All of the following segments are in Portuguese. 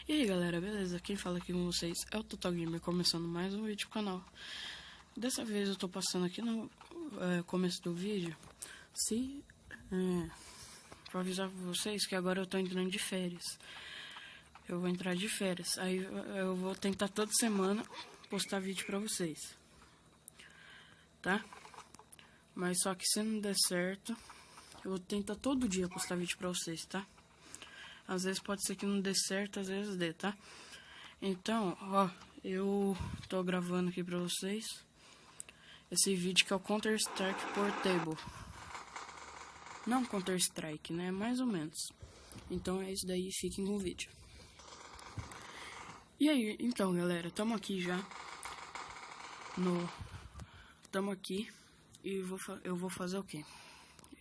E aí galera, beleza? Quem fala aqui com vocês é o Total Gamer, começando mais um vídeo pro canal. Dessa vez eu tô passando aqui no começo do vídeo pra avisar pra vocês que agora eu tô entrando de férias. Eu vou entrar de férias, aí eu vou tentar toda semana postar vídeo pra vocês, tá? Mas só que se não der certo, eu vou tentar todo dia postar vídeo pra vocês, tá? Às vezes pode ser que não dê certo, às vezes dê, tá? Então, ó, eu tô gravando aqui pra vocês esse vídeo que é o Counter-Strike Portable. Não Counter-Strike, né? Mais ou menos. Então é isso daí, fiquem com o vídeo. E aí, então galera, tamo aqui já Tamo aqui e eu vou fazer o quê?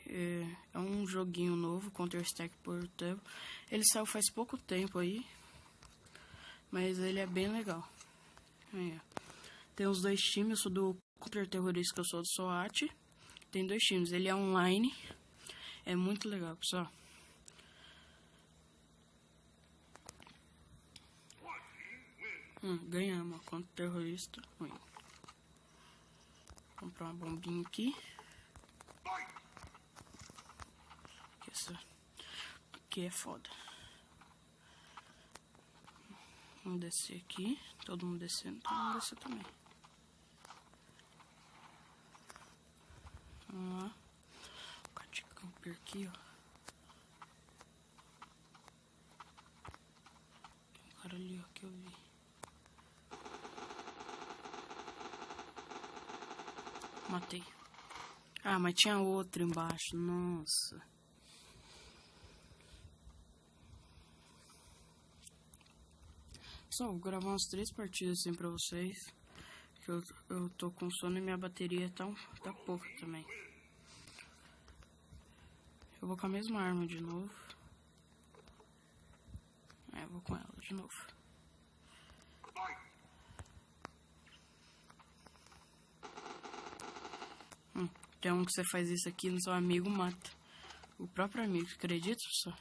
É um joguinho novo, Counter-Strike Portable. Ele saiu faz pouco tempo aí, mas ele é bem legal. Aí, tem os dois times, eu sou do Contra-Terrorista, eu sou do SWAT. Tem dois times, ele é online. É muito legal, pessoal. Ganhamos, Contra-Terrorista. Vou comprar uma bombinha aqui. Essa aqui é foda. Vamos descer aqui. Todo mundo descendo, todo mundo descer também. Vamos lá. Cadê o camper aqui, ó? Tem um cara ali, ó, que eu vi. Matei. Ah, mas tinha outro embaixo. Nossa. Só vou gravar umas 3 partidas assim pra vocês. Que eu tô com sono e minha bateria tá pouca também. Eu vou com a mesma arma de novo. Eu vou com ela de novo. Tem um que você faz isso aqui no seu amigo mata. O próprio amigo, acredita, pessoal?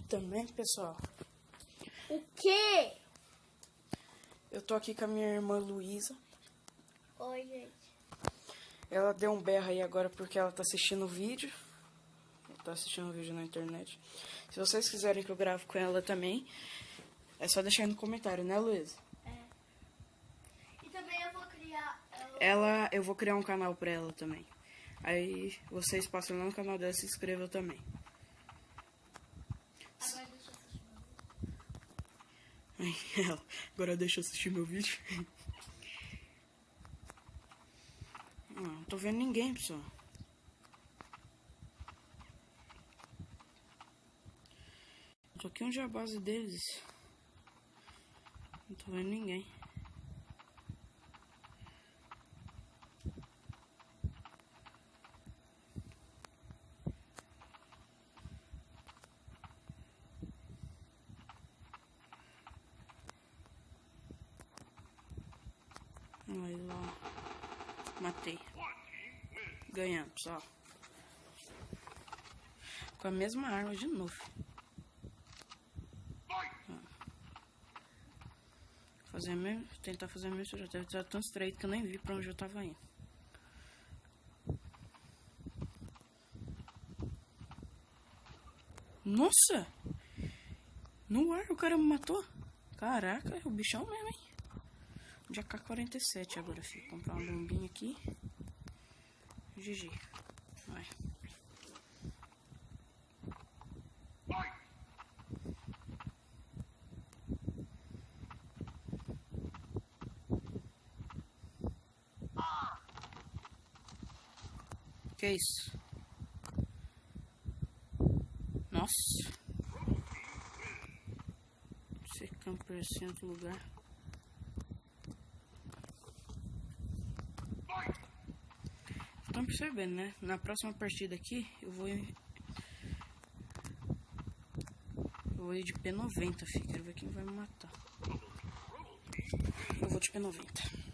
Também, pessoal. O quê? Eu tô aqui com a minha irmã Luísa. Oi, gente. Ela deu um berro aí agora porque ela tá assistindo o vídeo. Tá assistindo o vídeo na internet. Se vocês quiserem que eu grave com ela também, é só deixar aí no comentário, né, Luísa? E também eu vou criar... Eu vou criar um canal pra ela também. Aí vocês passam lá no canal dela e se inscrevam também. Agora deixa eu assistir meu vídeo. Não tô vendo ninguém, pessoal. Tô aqui onde é a base deles. Não tô vendo ninguém. Vai lá. Matei. Ganhamos, pessoal. Com a mesma arma de novo. Tentar fazer a mesma estratégia. Tá tão estreito que eu nem vi pra onde eu tava indo. Nossa! No ar o cara me matou. Caraca, é o bichão mesmo, hein? De AK-47 agora, filho. Comprar uma bombinha aqui. GG. Vai. Que isso? Nossa. Você camper assim em outro lugar. Estão percebendo, né? Na próxima partida aqui, eu vou ir de P90, filho. Quero ver quem vai me matar. Eu vou de P90.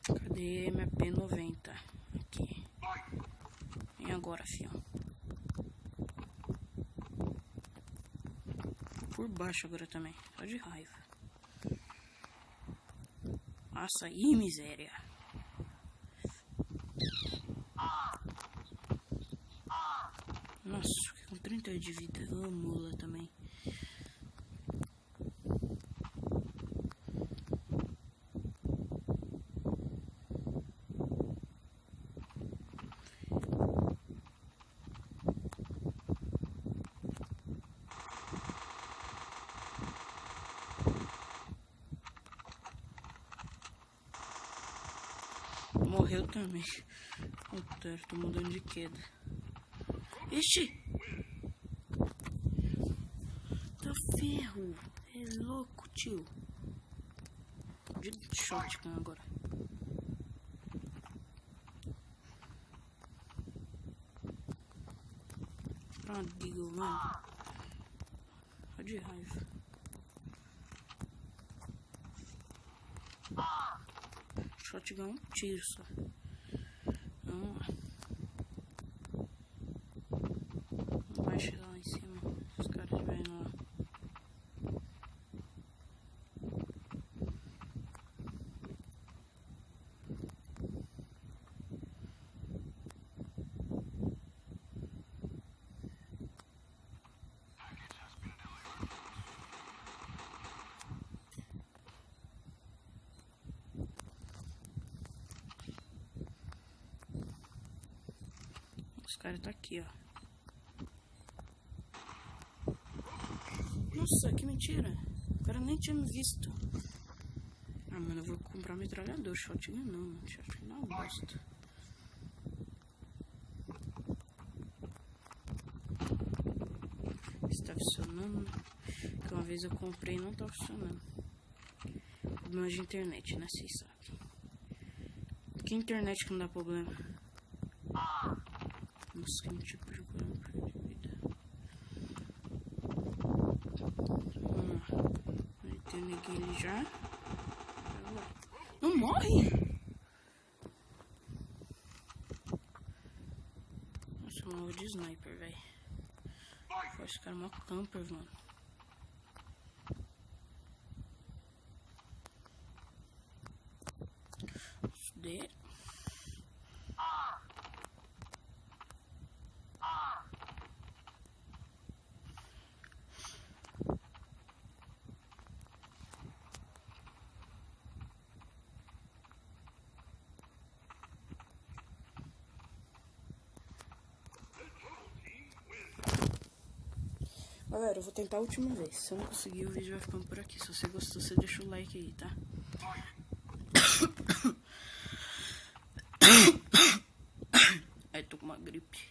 Cadê minha P90? Aqui. E agora, fião? Por baixo agora também. Só de raiva. Nossa, aí, miséria. Nossa, fiquei com 30 de vida. Ô, mula também. Morreu também. Otário, tô mudando de queda. Ixi! Tá ferro! É louco, tio. De shotgun agora. Pronto, Deagle, mano. Só de raiva. Shotgun um tiro só. Não vai chegar lá em cima. Os caras vêm lá. Os caras tá aqui, ó. Nossa, que mentira. O cara nem tinha me visto. Ah, mano, eu vou comprar metralhador. Shotgun não, mano. Shotgun não é uma bosta. Está funcionando. Que uma vez eu comprei e não tá funcionando. Problema de internet, né? Vocês sabem. Que internet que não dá problema? Nossa, que tipo de coisa de vida. Vai ter ninguém já. Não morre! Nossa, eu morro de sniper, velho. Esse cara é mó camper, mano. Estudei. Galera, eu vou tentar a última vez. Se eu não conseguir, o vídeo vai ficando por aqui. Se você gostou, você deixa o like aí, tá? Aí, tô com uma gripe.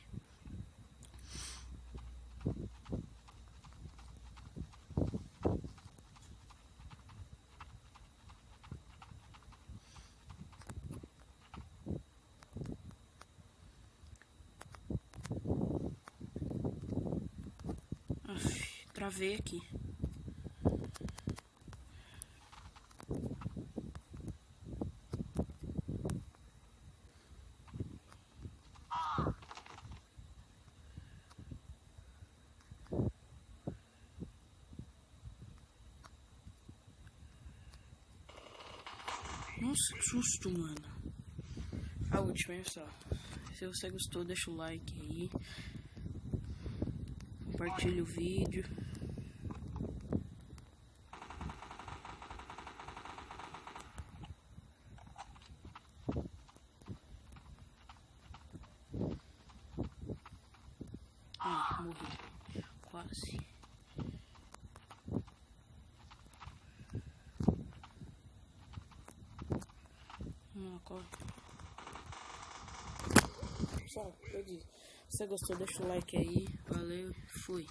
Travei aqui. Nossa, que susto, mano. A última, hein, pessoal. Se você gostou, deixa o like aí. Compartilha o vídeo. Ai, morri. Quase. Pessoal, eu disse. Se você gostou, deixa o like aí. Valeu, fui.